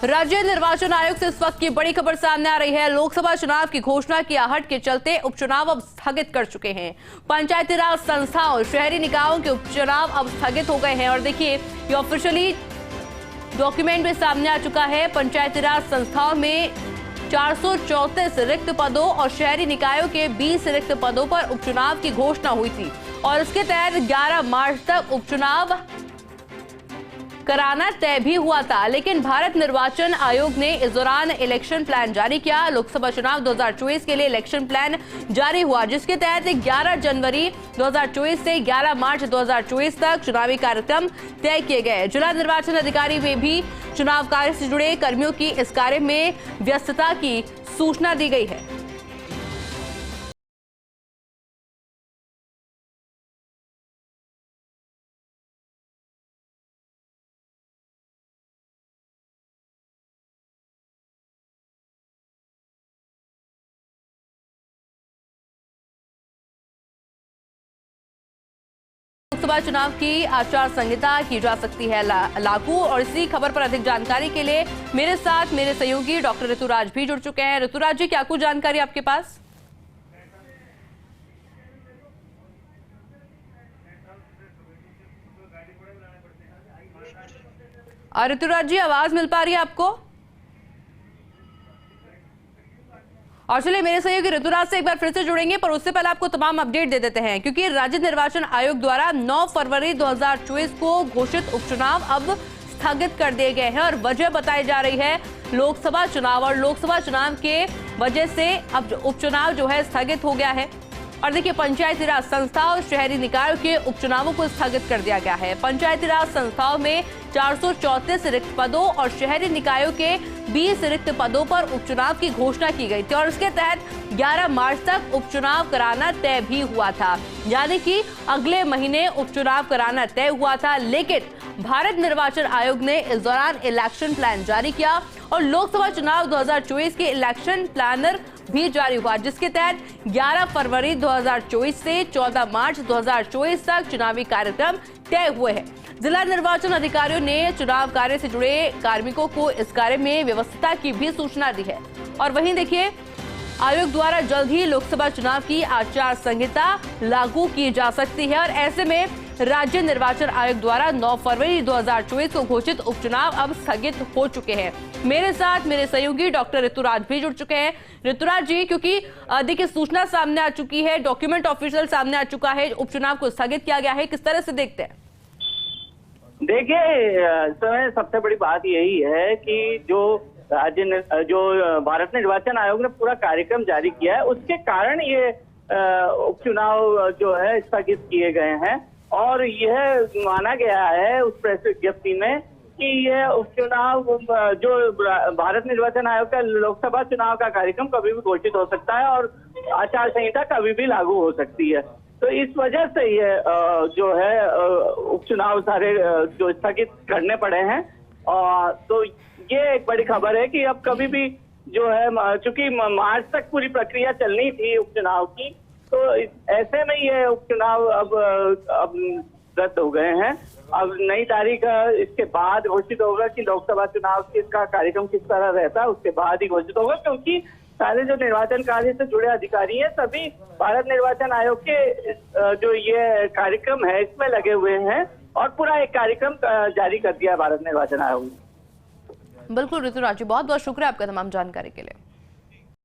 राज्य निर्वाचन आयोग से इस वक्त की बड़ी खबर सामने आ रही है। लोकसभा चुनाव की घोषणा की आहट के चलते उपचुनाव अब स्थगित कर चुके हैं। पंचायती राज संस्थाओं, शहरी निकायों के उपचुनाव अब स्थगित हो गए हैं। और देखिए, ये ऑफिशियली डॉक्यूमेंट भी सामने आ चुका है। पंचायती राज संस्थाओं में 434 रिक्त पदों और शहरी निकायों के 20 रिक्त पदों पर उपचुनाव की घोषणा हुई थी और इसके तहत 11 मार्च तक उपचुनाव कराना तय भी हुआ था। लेकिन भारत निर्वाचन आयोग ने इस दौरान इलेक्शन प्लान जारी किया। लोकसभा चुनाव 2024 के लिए इलेक्शन प्लान जारी हुआ, जिसके तहत 11 जनवरी 2024 से 11 मार्च 2024 तक चुनावी कार्यक्रम तय किए गए। जिला निर्वाचन अधिकारी में भी चुनाव कार्य से जुड़े कर्मियों की इस कार्य में व्यस्तता की सूचना दी गई है। लोकसभा चुनाव की आचार संहिता की जा सकती है लागू। और इसी खबर पर अधिक जानकारी के लिए मेरे साथ मेरे सहयोगी डॉक्टर ऋतुराज भी जुड़ चुके हैं। ऋतुराज जी, क्या कुछ जानकारी आपके पास? ऋतुराज जी, आवाज मिल पा रही है आपको? और चलिए, मेरे सहयोगी ऋतुराज से एक बार फिर से जुड़ेंगे, पर उससे पहले आपको तमाम अपडेट दे देते हैं, क्योंकि राज्य निर्वाचन आयोग द्वारा 9 फरवरी 2024 को घोषित उपचुनाव अब स्थगित कर दिए गए हैं। और वजह बताई जा रही है लोकसभा चुनाव, और लोकसभा चुनाव के वजह से अब उपचुनाव जो है स्थगित हो गया है। और देखिए, पंचायती राज संस्थाओं और शहरी निकायों के उपचुनावों को स्थगित कर दिया गया है। पंचायती राज संस्थाओं में 434 रिक्त पदों और शहरी निकायों के 20 रिक्त पदों पर उपचुनाव की घोषणा की गई थी और इसके तहत 11 मार्च तक उपचुनाव कराना तय भी हुआ था, यानी कि अगले महीने उपचुनाव कराना तय हुआ था। लेकिन भारत निर्वाचन आयोग ने इस दौरान इलेक्शन प्लान जारी किया और लोकसभा चुनाव 2024 के इलेक्शन प्लानर भी जारी हुआ, जिसके तहत 11 फरवरी 2024 से 14 मार्च 2024 तक चुनावी कार्यक्रम तय हुए हैं। जिला निर्वाचन अधिकारियों ने चुनाव कार्य से जुड़े कार्मिकों को इस कार्य में व्यवस्था की भी सूचना दी है। और वहीं देखिए, आयोग द्वारा जल्द ही लोकसभा चुनाव की आचार संहिता लागू की जा सकती है और ऐसे में राज्य निर्वाचन आयोग द्वारा 9 फरवरी 2024 को घोषित उपचुनाव अब स्थगित हो चुके हैं। मेरे साथ मेरे सहयोगी डॉक्टर ऋतुराज भी जुड़ चुके हैं। ऋतुराज जी, क्योंकि देखिए, सूचना सामने आ चुकी है, डॉक्यूमेंट ऑफिशियल सामने आ चुका है, उपचुनाव को स्थगित किया गया है, किस तरह से देखते हैं? देखिए, समय सबसे बड़ी बात यही है कि जो भारत निर्वाचन आयोग ने पूरा कार्यक्रम जारी किया है, उसके कारण ये उपचुनाव जो है स्थगित किए गए हैं। और यह माना गया है उस प्रेस विज्ञप्ति में कि यह उपचुनाव जो भारत निर्वाचन आयोग का लोकसभा चुनाव का कार्यक्रम कभी भी घोषित हो सकता है और आचार संहिता कभी भी लागू हो सकती है। तो इस वजह से ये जो है उपचुनाव सारे जो स्थगित करने पड़े हैं। और तो ये एक बड़ी खबर है कि अब कभी भी जो है, चूंकि मार्च तक पूरी प्रक्रिया चलनी थी उपचुनाव की, तो ऐसे में ये उपचुनाव अब रद्द हो गए हैं। अब नई तारीख इसके बाद घोषित होगा कि लोकसभा चुनाव का कार्यक्रम किस तरह रहता है, उसके बाद ही घोषित होगा, क्योंकि सारे जो निर्वाचन कार्य से जुड़े अधिकारी हैं सभी भारत निर्वाचन आयोग के जो ये कार्यक्रम है इसमें लगे हुए हैं और पूरा एक कार्यक्रम जारी कर दिया भारत निर्वाचन आयोग ने। बिल्कुल ऋतुराज जी, बहुत बहुत शुक्रिया आपका तमाम जानकारी के लिए।